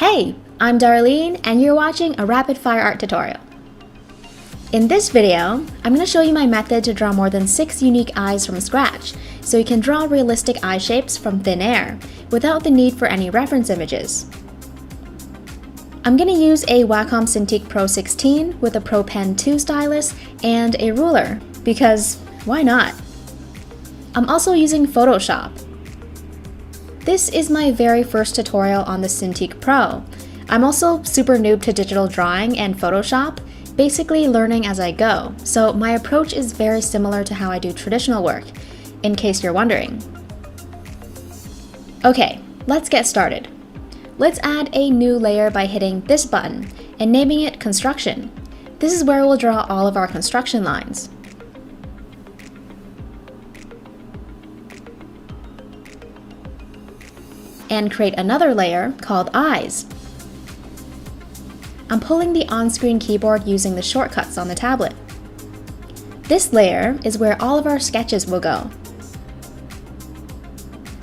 Hey, I'm Darlene and you're watching a rapid fire art tutorial. In this video, I'm going to show you my method to draw more than 6 unique eyes from scratch, so you can draw realistic eye shapes from thin air, without the need for any reference images. I'm going to use a Wacom Cintiq Pro 16 with a Pro Pen 2 stylus and a ruler, because why not? I'm also using Photoshop. This is my very first tutorial on the Cintiq Pro. I'm also super noob to digital drawing and Photoshop, basically learning as I go, so my approach is very similar to how I do traditional work, in case you're wondering. Okay, let's get started. Let's add a new layer by hitting this button and naming it Construction. This is where we'll draw all of our construction lines. And create another layer called Eyes. I'm pulling the on-screen keyboard using the shortcuts on the tablet. This layer is where all of our sketches will go.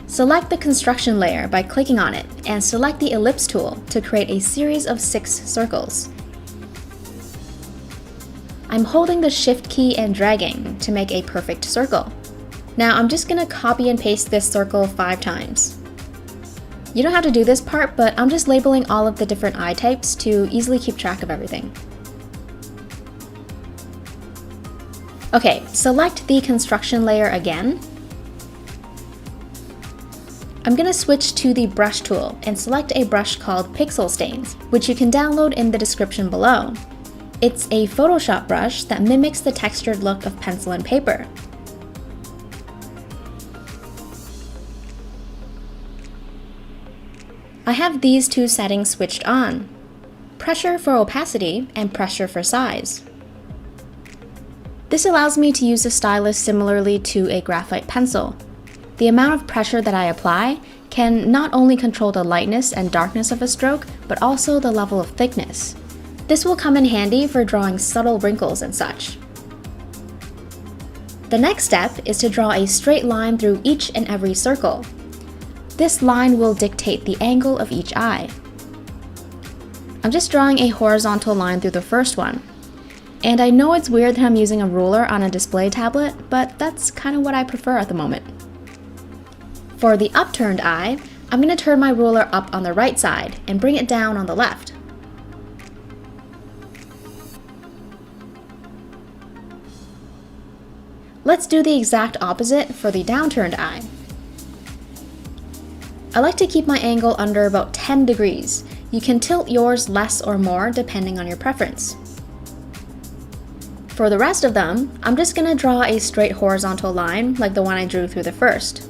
Select the construction layer by clicking on it and select the ellipse tool to create a series of 6 circles. I'm holding the Shift key and dragging to make a perfect circle. Now I'm just going to copy and paste this circle 5 times. You don't have to do this part, but I'm just labeling all of the different eye types to easily keep track of everything. Okay, select the construction layer again. I'm going to switch to the brush tool and select a brush called Pixel Stains, which you can download in the description below. It's a Photoshop brush that mimics the textured look of pencil and paper. I have these 2 settings switched on: pressure for opacity and pressure for size. This allows me to use the stylus similarly to a graphite pencil. The amount of pressure that I apply can not only control the lightness and darkness of a stroke, but also the level of thickness. This will come in handy for drawing subtle wrinkles and such. The next step is to draw a straight line through each and every circle. This line will dictate the angle of each eye. I'm just drawing a horizontal line through the first one. And I know it's weird that I'm using a ruler on a display tablet, but that's kind of what I prefer at the moment. For the upturned eye, I'm going to turn my ruler up on the right side and bring it down on the left. Let's do the exact opposite for the downturned eye. I like to keep my angle under about 10 degrees. You can tilt yours less or more depending on your preference. For the rest of them, I'm just going to draw a straight horizontal line like the one I drew through the first.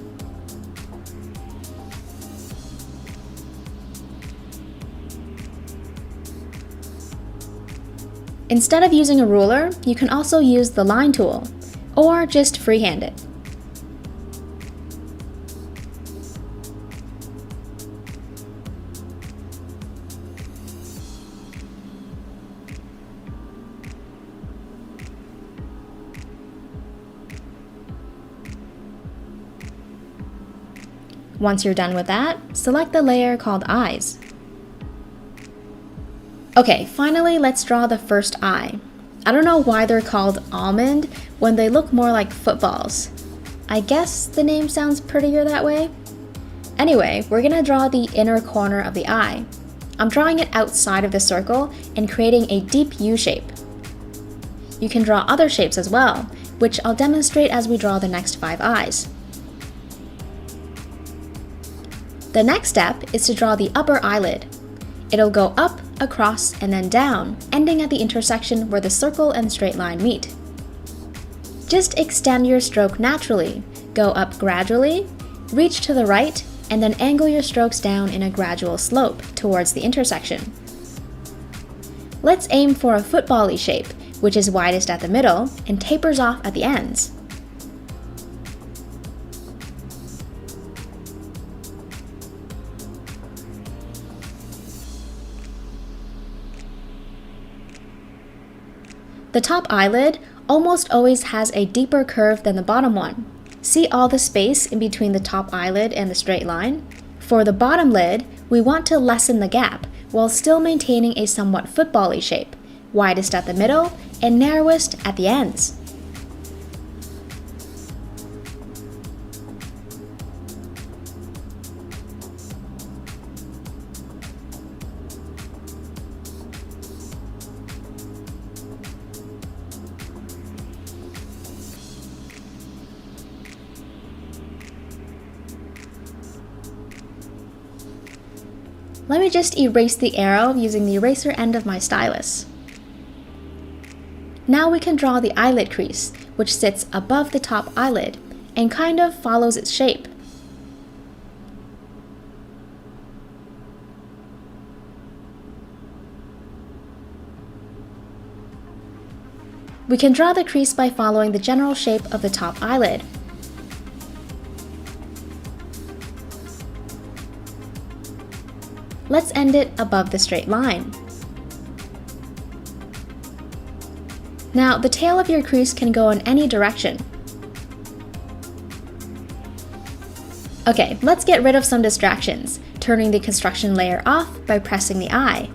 Instead of using a ruler, you can also use the line tool, or just freehand it. Once you're done with that, select the layer called Eyes. Okay, finally let's draw the first eye. I don't know why they're called almond when they look more like footballs. I guess the name sounds prettier that way. Anyway, we're gonna draw the inner corner of the eye. I'm drawing it outside of the circle and creating a deep U shape. You can draw other shapes as well, which I'll demonstrate as we draw the next 5 eyes. The next step is to draw the upper eyelid. It'll go up, across, and then down, ending at the intersection where the circle and straight line meet. Just extend your stroke naturally, go up gradually, reach to the right, and then angle your strokes down in a gradual slope towards the intersection. Let's aim for a football-y shape, which is widest at the middle and tapers off at the ends. The top eyelid almost always has a deeper curve than the bottom one. See all the space in between the top eyelid and the straight line? For the bottom lid, we want to lessen the gap, while still maintaining a somewhat football-y shape, widest at the middle and narrowest at the ends. Let me just erase the arrow using the eraser end of my stylus. Now we can draw the eyelid crease, which sits above the top eyelid and kind of follows its shape. We can draw the crease by following the general shape of the top eyelid. Let's end it above the straight line. Now, the tail of your crease can go in any direction. Okay, let's get rid of some distractions, turning the construction layer off by pressing the eye.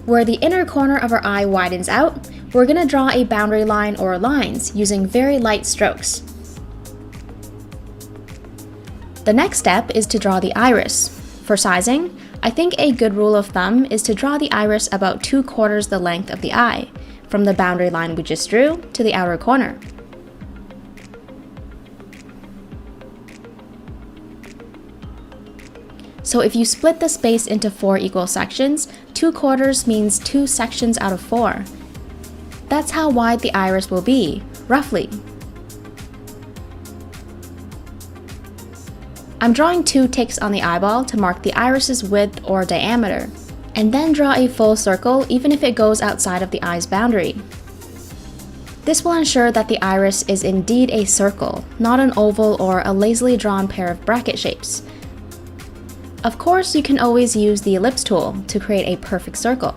Where the inner corner of our eye widens out, we're going to draw a boundary line or lines using very light strokes. The next step is to draw the iris. For sizing, I think a good rule of thumb is to draw the iris about 2/4 the length of the eye, from the boundary line we just drew to the outer corner. So if you split the space into 4 equal sections, 2/4 means 2 sections out of 4. That's how wide the iris will be, roughly. I'm drawing 2 ticks on the eyeball to mark the iris's width or diameter, and then draw a full circle even if it goes outside of the eye's boundary. This will ensure that the iris is indeed a circle, not an oval or a lazily drawn pair of bracket shapes. Of course, you can always use the ellipse tool to create a perfect circle.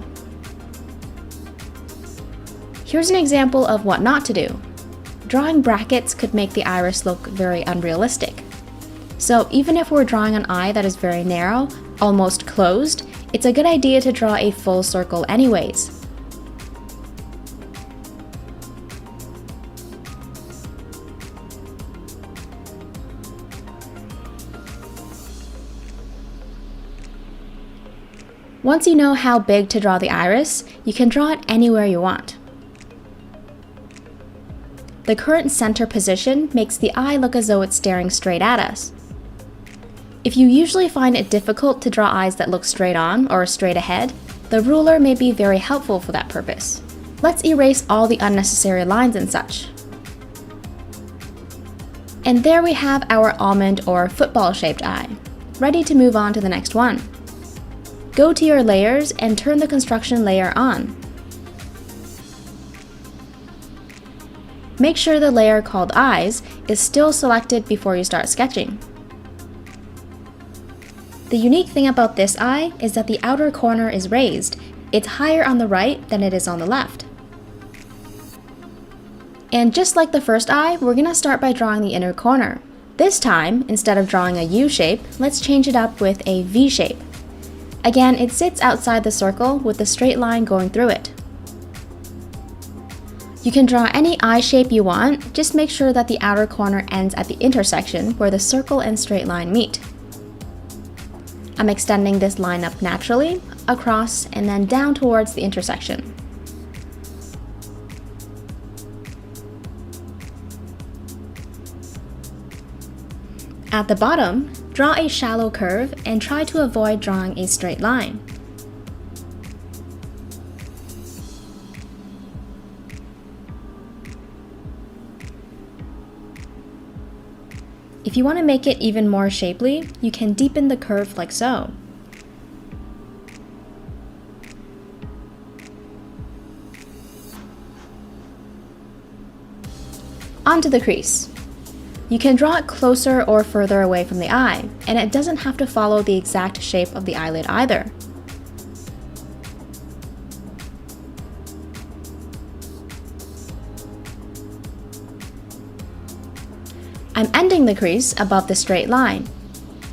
Here's an example of what not to do. Drawing brackets could make the iris look very unrealistic. So even if we're drawing an eye that is very narrow, almost closed, it's a good idea to draw a full circle anyways. Once you know how big to draw the iris, you can draw it anywhere you want. The current center position makes the eye look as though it's staring straight at us. If you usually find it difficult to draw eyes that look straight on or straight ahead, the ruler may be very helpful for that purpose. Let's erase all the unnecessary lines and such. And there we have our almond or football-shaped eye, ready to move on to the next one. Go to your layers and turn the construction layer on. Make sure the layer called Eyes is still selected before you start sketching. The unique thing about this eye is that the outer corner is raised. It's higher on the right than it is on the left. And just like the first eye, we're going to start by drawing the inner corner. This time, instead of drawing a U shape, let's change it up with a V shape. Again, it sits outside the circle with a straight line going through it. You can draw any eye shape you want, just make sure that the outer corner ends at the intersection where the circle and straight line meet. I'm extending this line up naturally, across, and then down towards the intersection. At the bottom, draw a shallow curve and try to avoid drawing a straight line. If you want to make it even more shapely, you can deepen the curve like so. Onto the crease. You can draw it closer or further away from the eye, and it doesn't have to follow the exact shape of the eyelid either. I'm ending the crease above the straight line.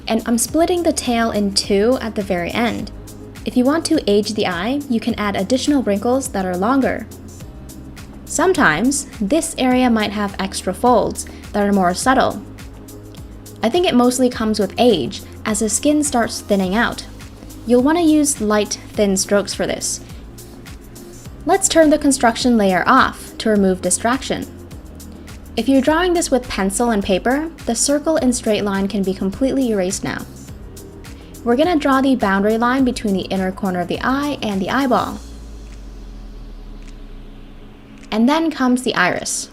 and I'm splitting the tail in two at the very end. If you want to age the eye, you can add additional wrinkles that are longer. Sometimes, this area might have extra folds that are more subtle. I think it mostly comes with age, as the skin starts thinning out. You'll want to use light, thin strokes for this. Let's turn the construction layer off to remove distraction. If you're drawing this with pencil and paper, the circle and straight line can be completely erased now. We're going to draw the boundary line between the inner corner of the eye and the eyeball. And then comes the iris.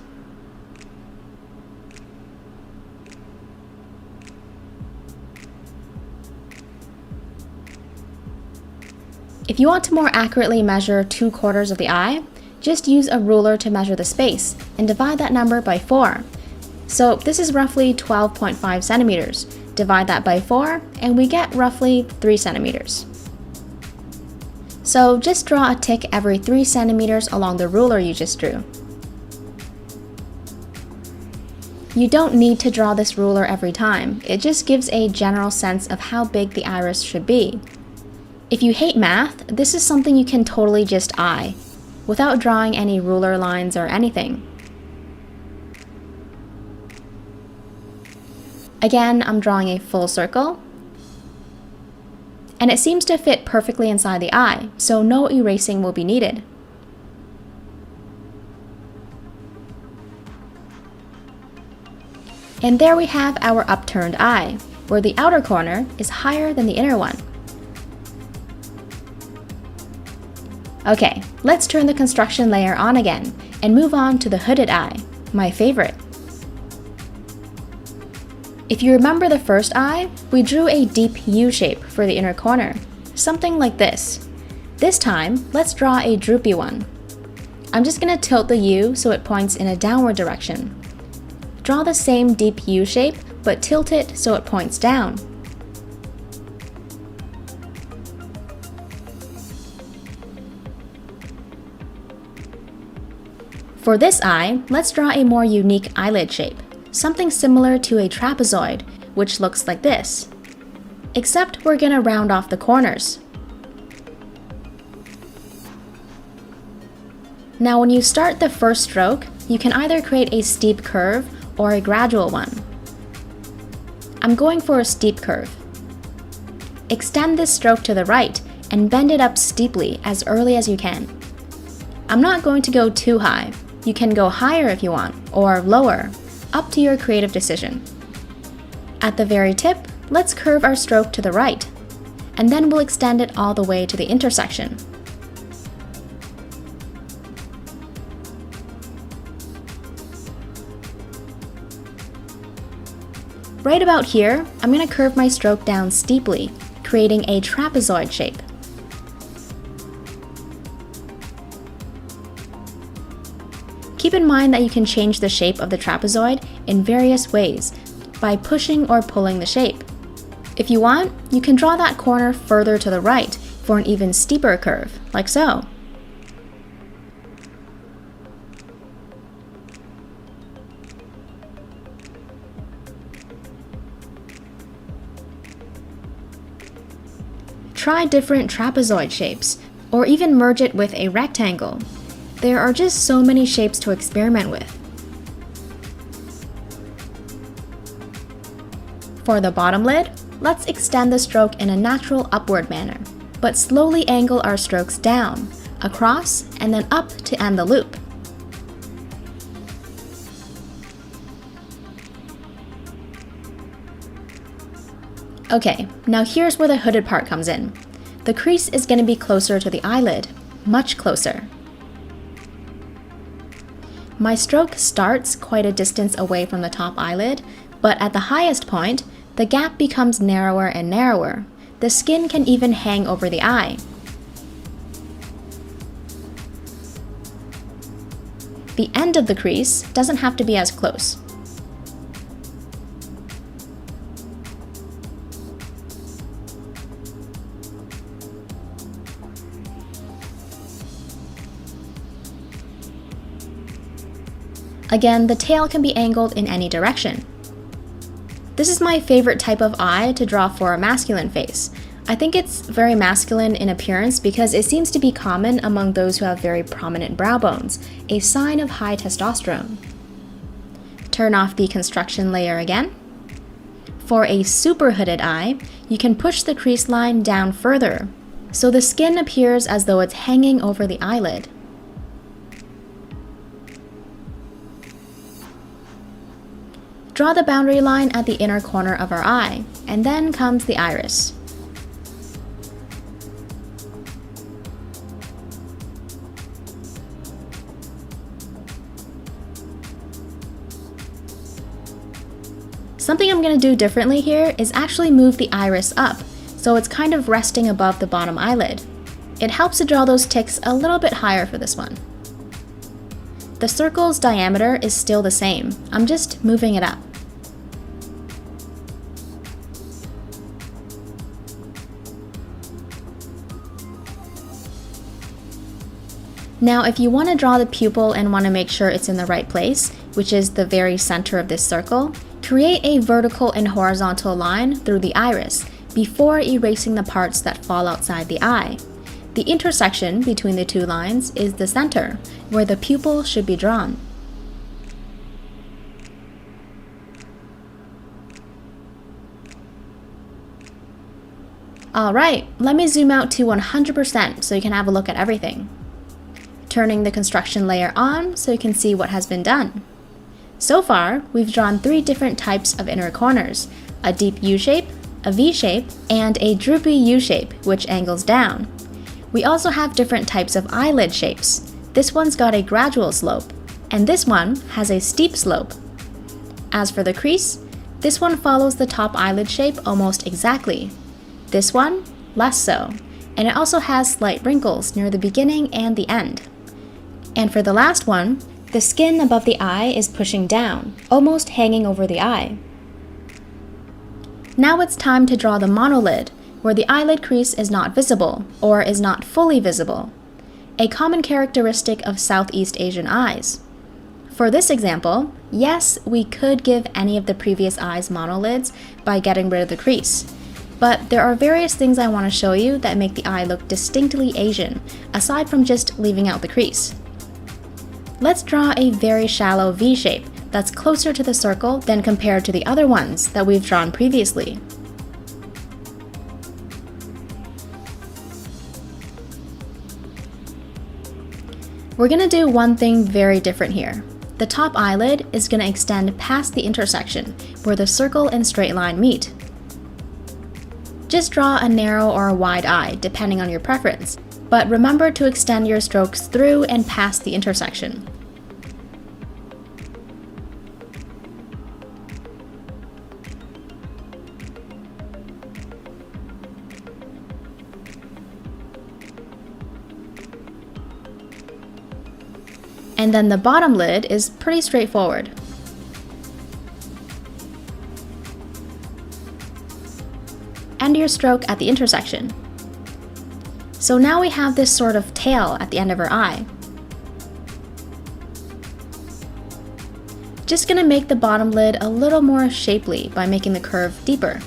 If you want to more accurately measure 2/4 of the eye, just use a ruler to measure the space and divide that number by 4. So this is roughly 12.5 centimeters. Divide that by 4 and we get roughly 3 centimeters. So just draw a tick every 3 centimeters along the ruler you just drew. You don't need to draw this ruler every time, it just gives a general sense of how big the iris should be. If you hate math, this is something you can totally just eye, without drawing any ruler lines or anything. Again, I'm drawing a full circle, and it seems to fit perfectly inside the eye, so no erasing will be needed. And there we have our upturned eye, where the outer corner is higher than the inner one. Okay, let's turn the construction layer on again and move on to the hooded eye, my favorite. If you remember the first eye, we drew a deep U shape for the inner corner, something like this. This time, let's draw a droopy one. I'm just going to tilt the U so it points in a downward direction. Draw the same deep U shape, but tilt it so it points down. For this eye, let's draw a more unique eyelid shape, something similar to a trapezoid, which looks like this. Except we're gonna round off the corners. Now when you start the first stroke, you can either create a steep curve or a gradual one. I'm going for a steep curve. Extend this stroke to the right and bend it up steeply as early as you can. I'm not going to go too high. You can go higher if you want, or lower, up to your creative decision. At the very tip, let's curve our stroke to the right, and then we'll extend it all the way to the intersection. Right about here, I'm going to curve my stroke down steeply, creating a trapezoid shape. Keep in mind that you can change the shape of the trapezoid in various ways by pushing or pulling the shape. If you want, you can draw that corner further to the right for an even steeper curve, like so. Try different trapezoid shapes, or even merge it with a rectangle. There are just so many shapes to experiment with. For the bottom lid, let's extend the stroke in a natural upward manner, but slowly angle our strokes down, across, and then up to end the loop. Okay, now here's where the hooded part comes in. The crease is going to be closer to the eyelid, much closer. My stroke starts quite a distance away from the top eyelid, but at the highest point, the gap becomes narrower and narrower. The skin can even hang over the eye. The end of the crease doesn't have to be as close. Again, the tail can be angled in any direction. This is my favorite type of eye to draw for a masculine face. I think it's very masculine in appearance because it seems to be common among those who have very prominent brow bones, a sign of high testosterone. Turn off the construction layer again. For a super hooded eye, you can push the crease line down further, so the skin appears as though it's hanging over the eyelid. Draw the boundary line at the inner corner of our eye, and then comes the iris. Something I'm going to do differently here is actually move the iris up, so it's kind of resting above the bottom eyelid. It helps to draw those ticks a little bit higher for this one. The circle's diameter is still the same, I'm just moving it up. Now, if you want to draw the pupil and want to make sure it's in the right place, which is the very center of this circle, create a vertical and horizontal line through the iris before erasing the parts that fall outside the eye. The intersection between the two lines is the center, where the pupil should be drawn. Alright, let me zoom out to 100% so you can have a look at everything. Turning the construction layer on so you can see what has been done. So far, we've drawn 3 different types of inner corners, a deep U shape, a V shape, and a droopy U shape, which angles down. We also have different types of eyelid shapes. This one's got a gradual slope, and this one has a steep slope. As for the crease, this one follows the top eyelid shape almost exactly. This one, less so, and it also has slight wrinkles near the beginning and the end. And for the last one, the skin above the eye is pushing down, almost hanging over the eye. Now it's time to draw the monolid, where the eyelid crease is not visible, or is not fully visible, a common characteristic of Southeast Asian eyes. For this example, yes, we could give any of the previous eyes monolids by getting rid of the crease, but there are various things I want to show you that make the eye look distinctly Asian, aside from just leaving out the crease. Let's draw a very shallow V shape that's closer to the circle than compared to the other ones that we've drawn previously. We're going to do one thing very different here. The top eyelid is going to extend past the intersection where the circle and straight line meet. Just draw a narrow or a wide eye, depending on your preference, but remember to extend your strokes through and past the intersection. And then the bottom lid is pretty straightforward. End your stroke at the intersection. So now we have this sort of tail at the end of our eye. Just gonna make the bottom lid a little more shapely by making the curve deeper.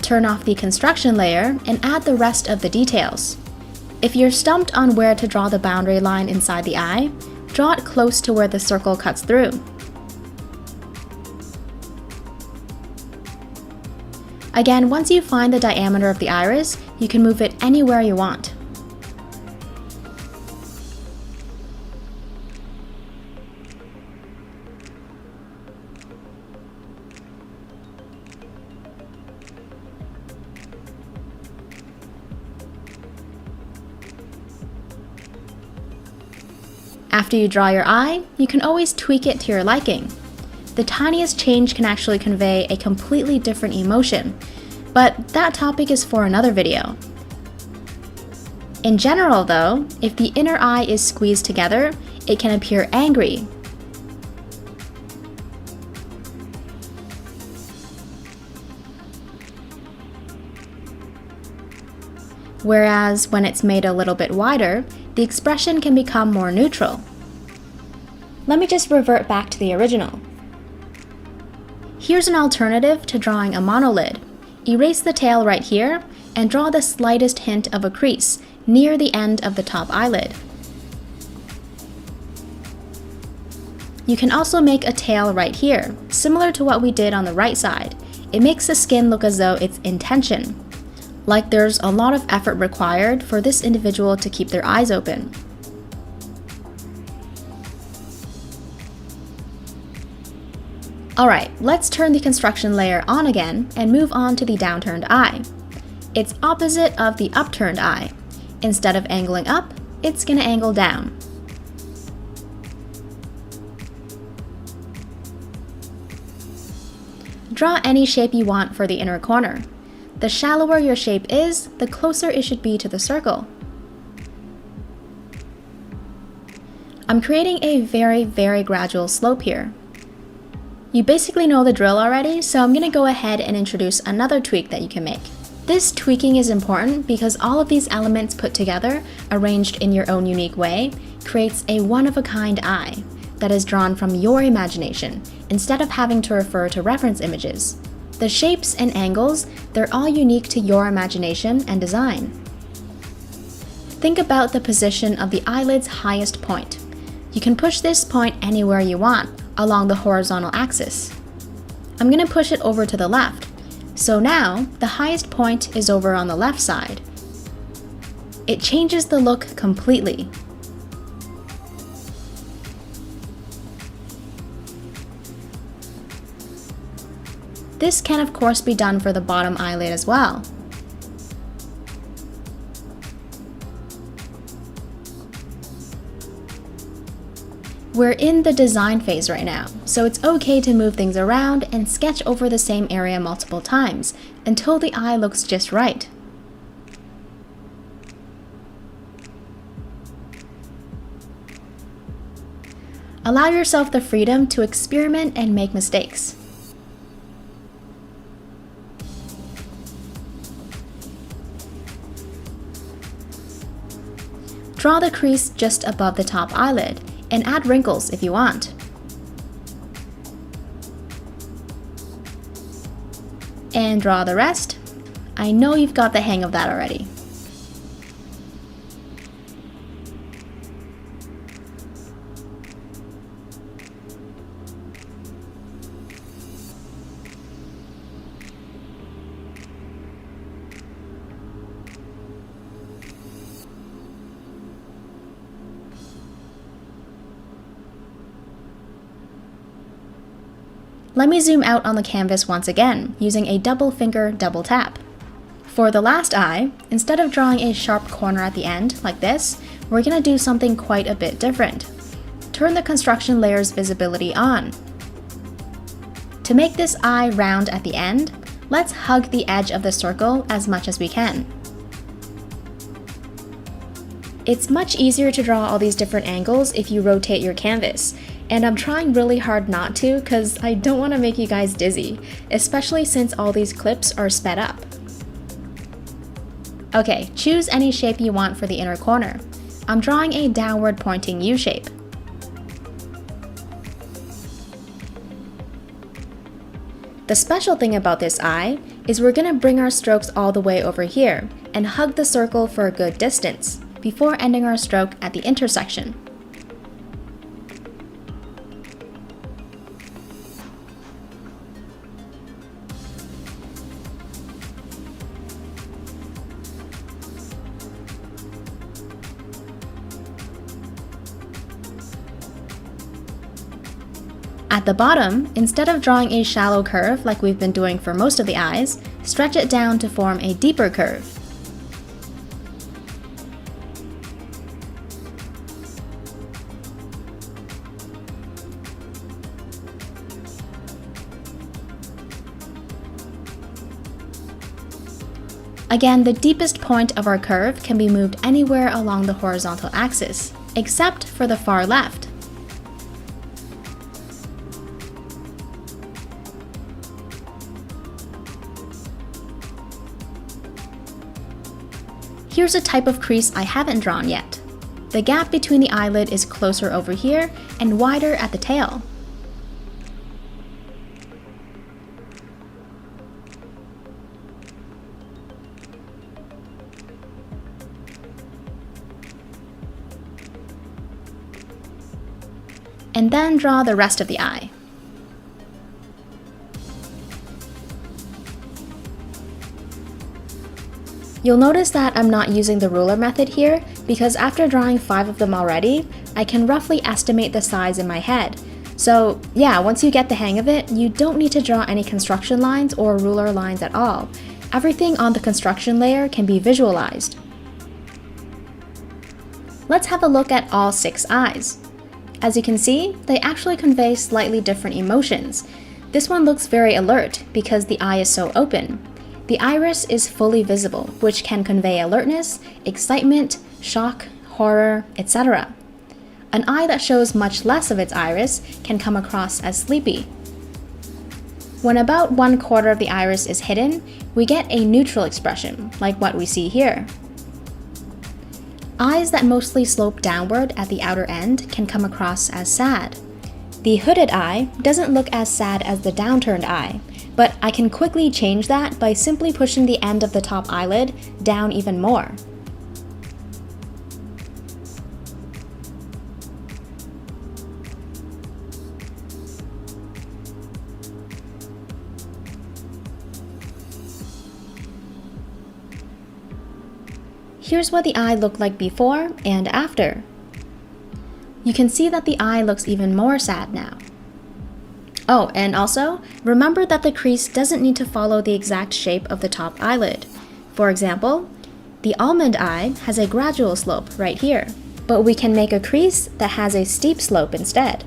Turn off the construction layer and add the rest of the details. If you're stumped on where to draw the boundary line inside the eye, draw it close to where the circle cuts through. Again, once you find the diameter of the iris, you can move it anywhere you want. After you draw your eye, you can always tweak it to your liking. The tiniest change can actually convey a completely different emotion, but that topic is for another video. In general though, if the inner eye is squeezed together, it can appear angry. whereas when it's made a little bit wider, the expression can become more neutral. Let me just revert back to the original. Here's an alternative to drawing a monolid. Erase the tail right here and draw the slightest hint of a crease near the end of the top eyelid. You can also make a tail right here, similar to what we did on the right side. It makes the skin look as though it's in tension, like there's a lot of effort required for this individual to keep their eyes open. Alright, let's turn the construction layer on again and move on to the downturned eye. It's opposite of the upturned eye. Instead of angling up, it's gonna angle down. Draw any shape you want for the inner corner. The shallower your shape is, the closer it should be to the circle. I'm creating a very gradual slope here. You basically know the drill already, so I'm going to go ahead and introduce another tweak that you can make. This tweaking is important because all of these elements put together, arranged in your own unique way, creates a one-of-a-kind eye that is drawn from your imagination, instead of having to refer to reference images. The shapes and angles, they're all unique to your imagination and design. Think about the position of the eyelid's highest point. You can push this point anywhere you want, along the horizontal axis. I'm going to push it over to the left. So now, the highest point is over on the left side. It changes the look completely. This can of course be done for the bottom eyelid as well. We're in the design phase right now, so it's okay to move things around and sketch over the same area multiple times until the eye looks just right. Allow yourself the freedom to experiment and make mistakes. Draw the crease just above the top eyelid, and add wrinkles if you want. And draw the rest. I know you've got the hang of that already. Let me zoom out on the canvas once again, using a double finger double tap. For the last eye, instead of drawing a sharp corner at the end, like this, we're going to do something quite a bit different. Turn the construction layer's visibility on. To make this eye round at the end, let's hug the edge of the circle as much as we can. It's much easier to draw all these different angles if you rotate your canvas. And I'm trying really hard not to because I don't want to make you guys dizzy, especially since all these clips are sped up. Okay, choose any shape you want for the inner corner. I'm drawing a downward pointing U shape. The special thing about this eye is we're going to bring our strokes all the way over here and hug the circle for a good distance before ending our stroke at the intersection. At the bottom, instead of drawing a shallow curve like we've been doing for most of the eyes, stretch it down to form a deeper curve. Again, the deepest point of our curve can be moved anywhere along the horizontal axis, except for the far left. Here's a type of crease I haven't drawn yet. The gap between the eyelid is closer over here and wider at the tail. And then draw the rest of the eye. You'll notice that I'm not using the ruler method here because after drawing 5 of them already, I can roughly estimate the size in my head. So yeah, once you get the hang of it, you don't need to draw any construction lines or ruler lines at all. Everything on the construction layer can be visualized. Let's have a look at all 6 eyes. As you can see, they actually convey slightly different emotions. This one looks very alert because the eye is so open. The iris is fully visible, which can convey alertness, excitement, shock, horror, etc. An eye that shows much less of its iris can come across as sleepy. When about 1/4 of the iris is hidden, we get a neutral expression, like what we see here. Eyes that mostly slope downward at the outer end can come across as sad. The hooded eye doesn't look as sad as the downturned eye, but I can quickly change that by simply pushing the end of the top eyelid down even more. Here's what the eye looked like before and after. You can see that the eye looks even more sad now. Oh, and also, remember that the crease doesn't need to follow the exact shape of the top eyelid. For example, the almond eye has a gradual slope right here, but we can make a crease that has a steep slope instead.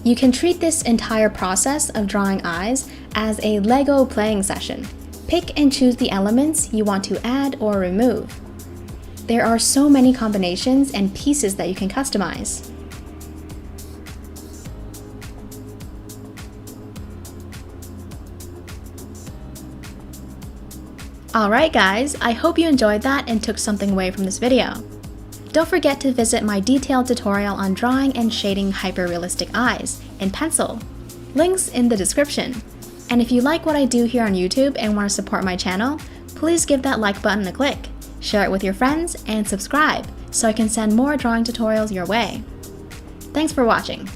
You can treat this entire process of drawing eyes as a Lego playing session. Pick and choose the elements you want to add or remove. There are so many combinations and pieces that you can customize. Alright guys, I hope you enjoyed that and took something away from this video. Don't forget to visit my detailed tutorial on drawing and shading hyper-realistic eyes in pencil. Links in the description. And if you like what I do here on YouTube and want to support my channel, please give that like button a click, share it with your friends, and subscribe so I can send more drawing tutorials your way. Thanks for watching.